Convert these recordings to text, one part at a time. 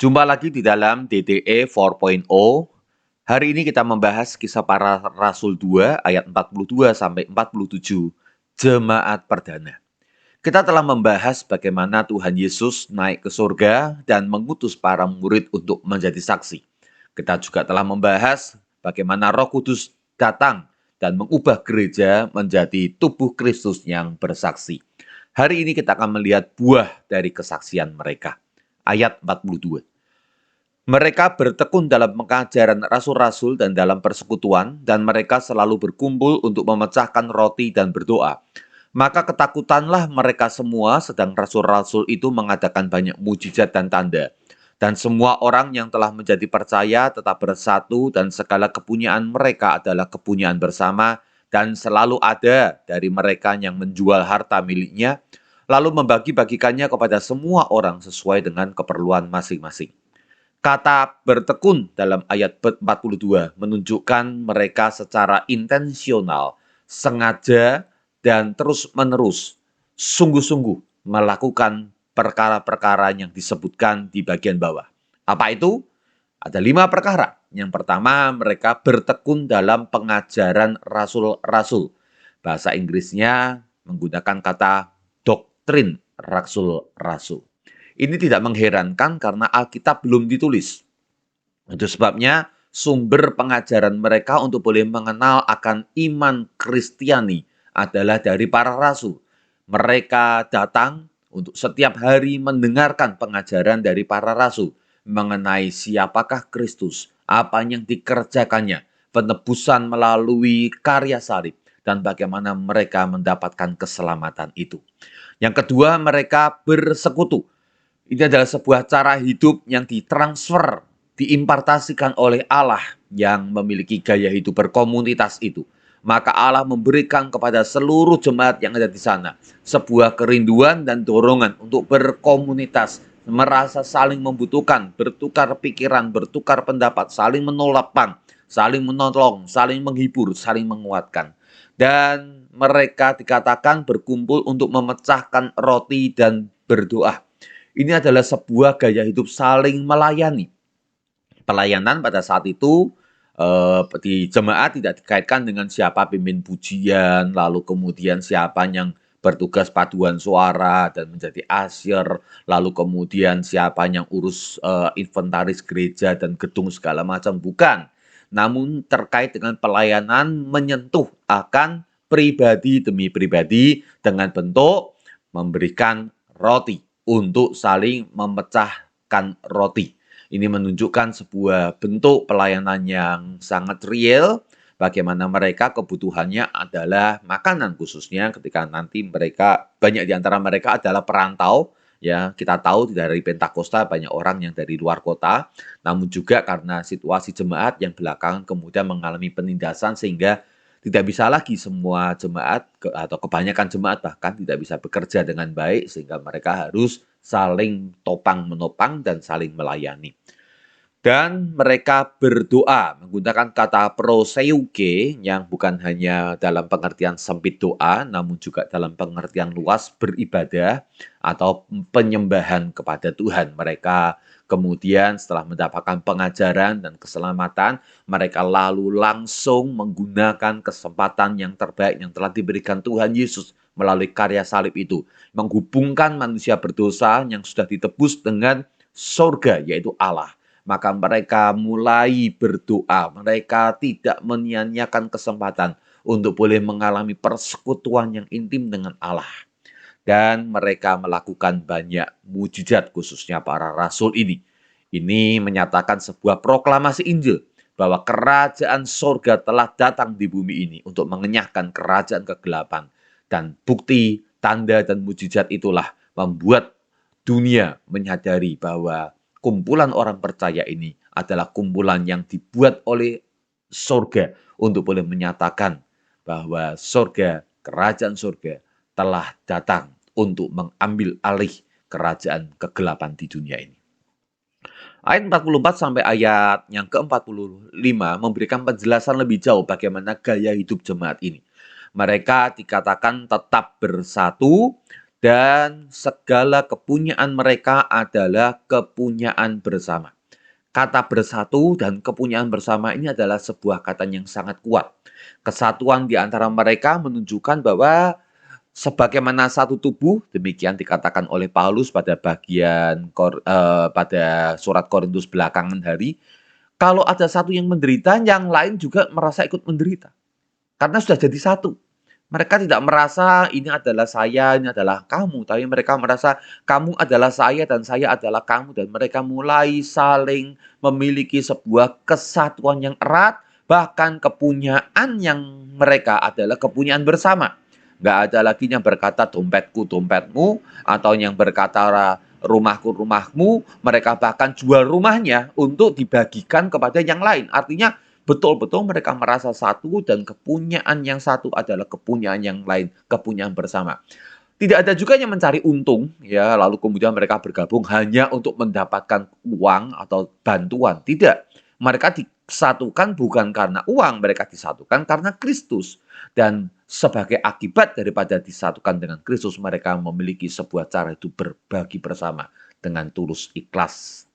Jumpa lagi di dalam DTE 4.0. Hari ini kita membahas kisah para Rasul 2 ayat 42 sampai 47, Jemaat Perdana. Kita telah membahas bagaimana Tuhan Yesus naik ke surga dan mengutus para murid untuk menjadi saksi. Kita juga telah membahas bagaimana Roh Kudus datang dan mengubah gereja menjadi tubuh Kristus yang bersaksi. Hari ini kita akan melihat buah dari kesaksian mereka. Ayat 42. Mereka bertekun dalam pengajaran rasul-rasul dan dalam persekutuan, dan mereka selalu berkumpul untuk memecahkan roti dan berdoa. Maka ketakutanlah mereka semua, sedang rasul-rasul itu mengadakan banyak mujizat dan tanda. Dan semua orang yang telah menjadi percaya tetap bersatu, dan segala kepunyaan mereka adalah kepunyaan bersama, dan selalu ada dari mereka yang menjual harta miliknya, lalu membagi-bagikannya kepada semua orang sesuai dengan keperluan masing-masing. Kata bertekun dalam ayat 42 menunjukkan mereka secara intensional, sengaja, dan terus-menerus sungguh-sungguh melakukan perkara-perkara yang disebutkan di bagian bawah. Apa itu? Ada 5 perkara. Yang pertama, mereka bertekun dalam pengajaran rasul-rasul. Bahasa Inggrisnya menggunakan kata doktrin rasul-rasul. Ini tidak mengherankan karena Alkitab belum ditulis. Itu sebabnya sumber pengajaran mereka untuk boleh mengenal akan iman Kristiani adalah dari para rasul. Mereka datang untuk setiap hari mendengarkan pengajaran dari para rasul mengenai siapakah Kristus, apa yang dikerjakannya, penebusan melalui karya salib, dan bagaimana mereka mendapatkan keselamatan itu. Yang kedua, mereka bersekutu. Ini adalah sebuah cara hidup yang ditransfer, diimpartasikan oleh Allah yang memiliki gaya hidup berkomunitas itu. Maka Allah memberikan kepada seluruh jemaat yang ada di sana sebuah kerinduan dan dorongan untuk berkomunitas, merasa saling membutuhkan, bertukar pikiran, bertukar pendapat, saling menopang, saling menolong, saling menghibur, saling menguatkan. Dan mereka dikatakan berkumpul untuk memecahkan roti dan berdoa. Ini adalah sebuah gaya hidup saling melayani. Pelayanan pada saat itu di jemaat tidak dikaitkan dengan siapa pimpin pujian, lalu kemudian siapa yang bertugas paduan suara dan menjadi asyir, lalu kemudian siapa yang urus inventaris gereja dan gedung segala macam, bukan. Namun terkait dengan pelayanan menyentuh akan pribadi demi pribadi dengan bentuk memberikan roti untuk saling memecahkan roti. Ini menunjukkan sebuah bentuk pelayanan yang sangat real, bagaimana mereka kebutuhannya adalah makanan, khususnya ketika nanti mereka, banyak di antara mereka adalah perantau. Ya, kita tahu dari Pentakosta banyak orang yang dari luar kota, namun juga karena situasi jemaat yang belakangan kemudian mengalami penindasan sehingga tidak bisa lagi semua jemaat atau kebanyakan jemaat bahkan tidak bisa bekerja dengan baik sehingga mereka harus saling topang-menopang dan saling melayani. Dan mereka berdoa menggunakan kata proseuche yang bukan hanya dalam pengertian sempit doa, namun juga dalam pengertian luas beribadah atau penyembahan kepada Tuhan. Mereka kemudian setelah mendapatkan pengajaran dan keselamatan, mereka lalu langsung menggunakan kesempatan yang terbaik yang telah diberikan Tuhan Yesus melalui karya salib itu, menghubungkan manusia berdosa yang sudah ditebus dengan surga, yaitu Allah. Maka mereka mulai berdoa, mereka tidak menyia-nyiakan kesempatan untuk boleh mengalami persekutuan yang intim dengan Allah. Dan mereka melakukan banyak mujizat, khususnya para rasul ini. Ini menyatakan sebuah proklamasi Injil bahwa kerajaan surga telah datang di bumi ini untuk mengenyahkan kerajaan kegelapan. Dan bukti, tanda, dan mujizat itulah membuat dunia menyadari bahwa kumpulan orang percaya ini adalah kumpulan yang dibuat oleh surga untuk boleh menyatakan bahwa surga, kerajaan surga telah datang untuk mengambil alih kerajaan kegelapan di dunia ini. Ayat 44 sampai ayat yang ke-45 memberikan penjelasan lebih jauh bagaimana gaya hidup jemaat ini. Mereka dikatakan tetap bersatu dan segala kepunyaan mereka adalah kepunyaan bersama. Kata bersatu dan kepunyaan bersama ini adalah sebuah kata yang sangat kuat. Kesatuan di antara mereka menunjukkan bahwa sebagaimana satu tubuh, demikian dikatakan oleh Paulus pada pada surat Korintus belakangan hari, kalau ada satu yang menderita, yang lain juga merasa ikut menderita. Karena sudah jadi satu. Mereka tidak merasa ini adalah saya, ini adalah kamu, tapi mereka merasa kamu adalah saya dan saya adalah kamu, dan mereka mulai saling memiliki sebuah kesatuan yang erat, bahkan kepunyaan yang mereka adalah kepunyaan bersama. Nggak ada lagi yang berkata dompetku, dompetmu, atau yang berkata rumahku, rumahmu. Mereka bahkan jual rumahnya untuk dibagikan kepada yang lain. Artinya betul-betul mereka merasa satu dan kepunyaan yang satu adalah kepunyaan yang lain, kepunyaan bersama. Tidak ada juga yang mencari untung, ya, lalu kemudian mereka bergabung hanya untuk mendapatkan uang atau bantuan. Tidak. Mereka disatukan bukan karena uang, mereka disatukan karena Kristus. Dan sebagai akibat daripada disatukan dengan Kristus, mereka memiliki sebuah cara hidup berbagi bersama dengan tulus ikhlas.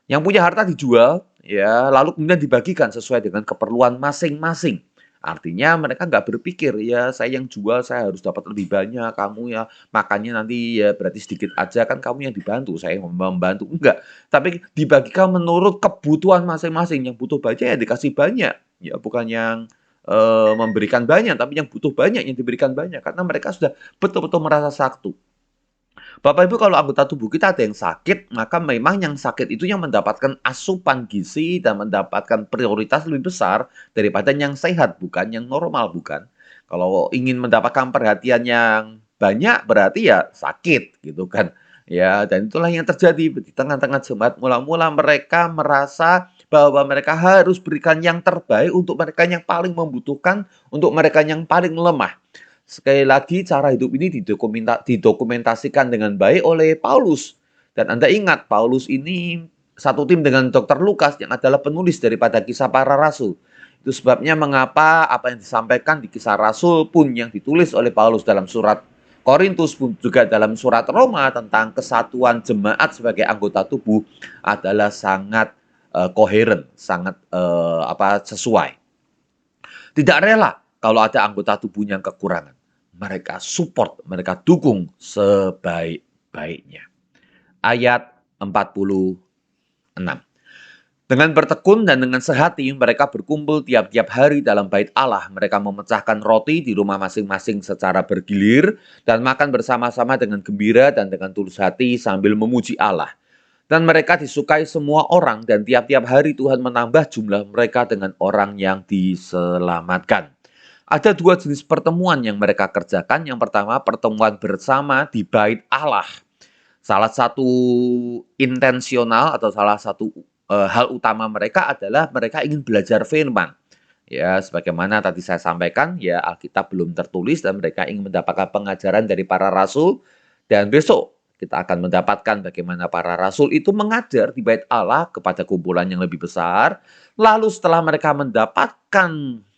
Yang punya harta dijual, ya, lalu kemudian dibagikan sesuai dengan keperluan masing-masing. Artinya mereka nggak berpikir, ya saya yang jual saya harus dapat lebih banyak, kamu ya makannya nanti ya berarti sedikit aja, kan kamu yang dibantu, saya yang membantu. Enggak, tapi dibagikan menurut kebutuhan masing-masing. Yang butuh banyak ya dikasih banyak, ya bukan yang memberikan banyak, tapi yang butuh banyak yang diberikan banyak. Karena mereka sudah betul-betul merasa satu. Bapak Ibu, kalau anggota tubuh kita ada yang sakit, maka memang yang sakit itu yang mendapatkan asupan gizi dan mendapatkan prioritas lebih besar daripada yang sehat, bukan yang normal, bukan. Kalau ingin mendapatkan perhatian yang banyak, berarti ya sakit, gitu kan. Ya, dan itulah yang terjadi di tengah-tengah jemaat. Mula-mula mereka merasa bahwa mereka harus berikan yang terbaik untuk mereka yang paling membutuhkan, untuk mereka yang paling lemah. Sekali lagi cara hidup ini didokumentasikan dengan baik oleh Paulus. Dan Anda ingat, Paulus ini satu tim dengan Dr. Lukas yang adalah penulis daripada Kisah Para Rasul. Itu sebabnya mengapa apa yang disampaikan di Kisah Rasul pun yang ditulis oleh Paulus dalam surat Korintus pun juga dalam surat Roma tentang kesatuan jemaat sebagai anggota tubuh adalah sangat koheren, sangat sesuai. Tidak rela kalau ada anggota tubuhnya yang kekurangan. Mereka support, mereka dukung sebaik-baiknya. Ayat 46. Dengan bertekun dan dengan sehati, mereka berkumpul tiap-tiap hari dalam bait Allah. Mereka memecahkan roti di rumah masing-masing secara bergilir dan makan bersama-sama dengan gembira dan dengan tulus hati sambil memuji Allah. Dan mereka disukai semua orang dan tiap-tiap hari Tuhan menambah jumlah mereka dengan orang yang diselamatkan. Ada dua jenis pertemuan yang mereka kerjakan. Yang pertama, pertemuan bersama di bait Allah. Salah satu intensional atau salah satu hal utama mereka adalah mereka ingin belajar firman. Ya, sebagaimana tadi saya sampaikan, ya Alkitab belum tertulis dan mereka ingin mendapatkan pengajaran dari para rasul. Dan besok kita akan mendapatkan bagaimana para rasul itu mengajar di bait Allah kepada kumpulan yang lebih besar. Lalu setelah mereka mendapatkan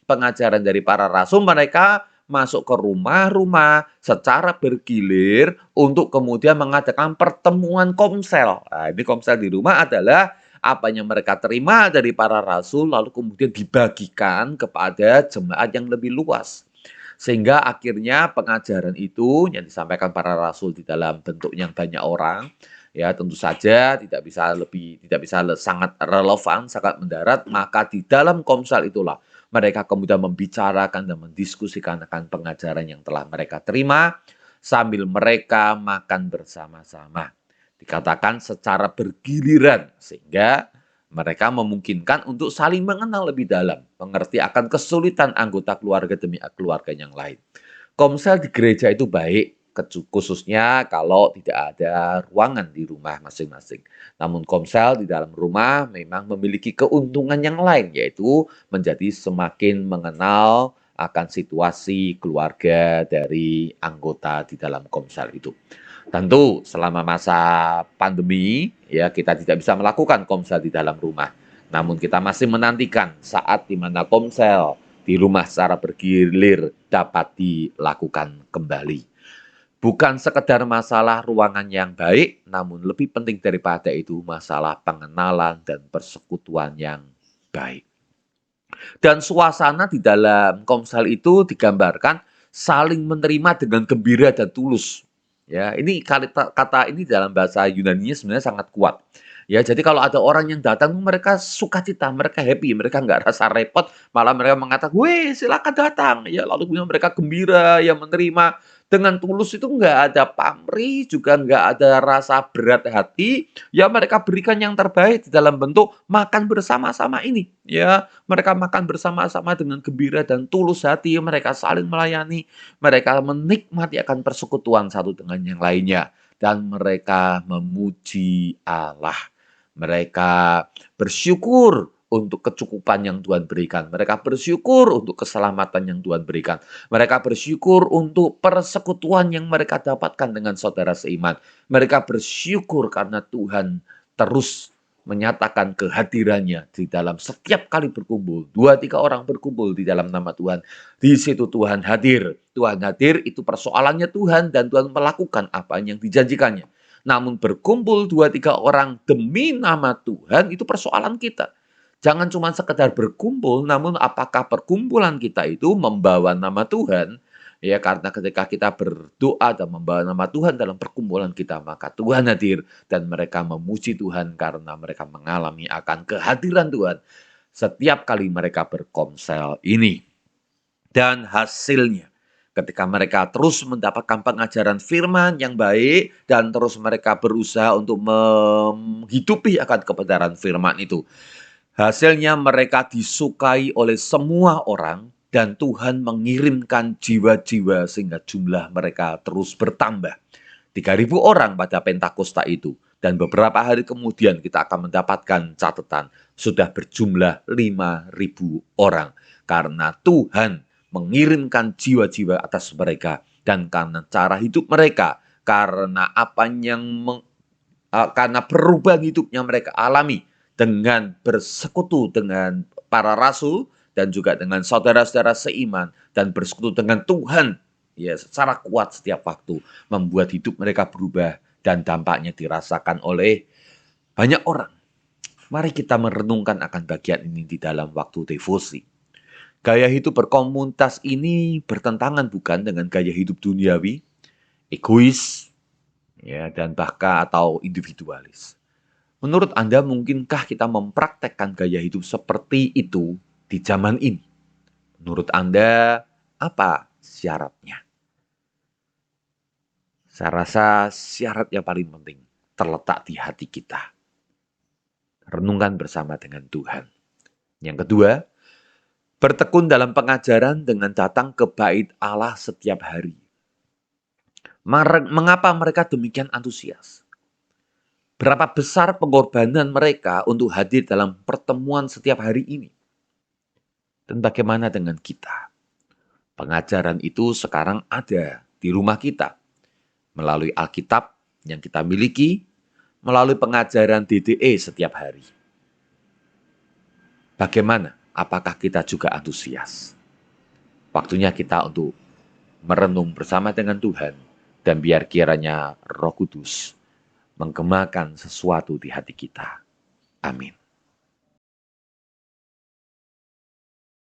pengajaran dari para rasul, mereka masuk ke rumah-rumah secara bergilir untuk kemudian mengadakan pertemuan komsel. Nah, ini komsel di rumah adalah apa yang mereka terima dari para rasul lalu kemudian dibagikan kepada jemaat yang lebih luas. Sehingga akhirnya pengajaran itu yang disampaikan para rasul di dalam bentuk yang banyak orang, ya tentu saja tidak bisa sangat relevan, sangat mendarat, maka di dalam komsel itulah mereka kemudian membicarakan dan mendiskusikan akan pengajaran yang telah mereka terima sambil mereka makan bersama-sama. Dikatakan secara bergiliran sehingga mereka memungkinkan untuk saling mengenal lebih dalam, mengerti akan kesulitan anggota keluarga demi keluarga yang lain. Komsel di gereja itu baik, khususnya kalau tidak ada ruangan di rumah masing-masing. Namun komsel di dalam rumah memang memiliki keuntungan yang lain, yaitu menjadi semakin mengenal akan situasi keluarga dari anggota di dalam komsel itu. Tentu selama masa pandemi ya kita tidak bisa melakukan komsel di dalam rumah. Namun kita masih menantikan saat di mana komsel di rumah secara bergilir dapat dilakukan kembali. Bukan sekedar masalah ruangan yang baik, namun lebih penting daripada itu masalah pengenalan dan persekutuan yang baik. Dan suasana di dalam komsel itu digambarkan saling menerima dengan gembira dan tulus. Ya, ini kata ini dalam bahasa Yunaninya sebenarnya sangat kuat. Ya, jadi kalau ada orang yang datang, mereka sukacita, mereka happy, mereka nggak rasa repot, malah mereka mengatakan, "Weh, silakan datang." Ya, lalu kemudian mereka gembira, ya menerima dengan tulus itu nggak ada pamrih, juga nggak ada rasa berat hati, ya mereka berikan yang terbaik di dalam bentuk makan bersama-sama ini, ya. Mereka makan bersama-sama dengan gembira dan tulus hati, mereka saling melayani, mereka menikmati akan persekutuan satu dengan yang lainnya, dan mereka memuji Allah. Mereka bersyukur untuk kecukupan yang Tuhan berikan. Mereka bersyukur untuk keselamatan yang Tuhan berikan. Mereka bersyukur untuk persekutuan yang mereka dapatkan dengan saudara seiman. Mereka bersyukur karena Tuhan terus menyatakan kehadirannya di dalam setiap kali berkumpul. 2-3 orang berkumpul di dalam nama Tuhan. Di situ Tuhan hadir. Tuhan hadir itu persoalannya Tuhan dan Tuhan melakukan apa yang dijanjikannya. Namun berkumpul 2-3 orang demi nama Tuhan itu persoalan kita. Jangan cuma sekedar berkumpul, namun apakah perkumpulan kita itu membawa nama Tuhan? Ya, karena ketika kita berdoa dan membawa nama Tuhan dalam perkumpulan kita, maka Tuhan hadir dan mereka memuji Tuhan karena mereka mengalami akan kehadiran Tuhan setiap kali mereka berkomsel ini. Dan hasilnya, ketika mereka terus mendapatkan pengajaran firman yang baik dan terus mereka berusaha untuk menghidupi akan kebenaran firman itu. Hasilnya mereka disukai oleh semua orang dan Tuhan mengirimkan jiwa-jiwa sehingga jumlah mereka terus bertambah. 3.000 orang pada Pentakosta itu. Dan beberapa hari kemudian kita akan mendapatkan catatan sudah berjumlah 5.000 orang. Karena Tuhan mengirimkan jiwa-jiwa atas mereka. Dan karena cara hidup mereka, karena apa yang karena perubahan hidupnya mereka alami dengan bersekutu dengan para rasul dan juga dengan saudara-saudara seiman dan bersekutu dengan Tuhan ya secara kuat setiap waktu membuat hidup mereka berubah dan dampaknya dirasakan oleh banyak orang. Mari kita merenungkan akan bagian ini di dalam waktu devosi. Gaya hidup berkomunitas ini bertentangan bukan dengan gaya hidup duniawi, egois, ya dan bahkan atau individualis. Menurut Anda mungkinkah kita mempraktekkan gaya hidup seperti itu di zaman ini? Menurut Anda apa syaratnya? Saya rasa syarat yang paling penting terletak di hati kita. Renungkan bersama dengan Tuhan. Yang kedua, bertekun dalam pengajaran dengan datang ke bait Allah setiap hari. Mengapa mereka demikian antusias? Berapa besar pengorbanan mereka untuk hadir dalam pertemuan setiap hari ini? Dan bagaimana dengan kita? Pengajaran itu sekarang ada di rumah kita. Melalui Alkitab yang kita miliki, melalui pengajaran DDE setiap hari. Bagaimana? Apakah kita juga antusias? Waktunya kita untuk merenung bersama dengan Tuhan. Dan biar kiranya Roh Kudus menggemakan sesuatu di hati kita. Amin.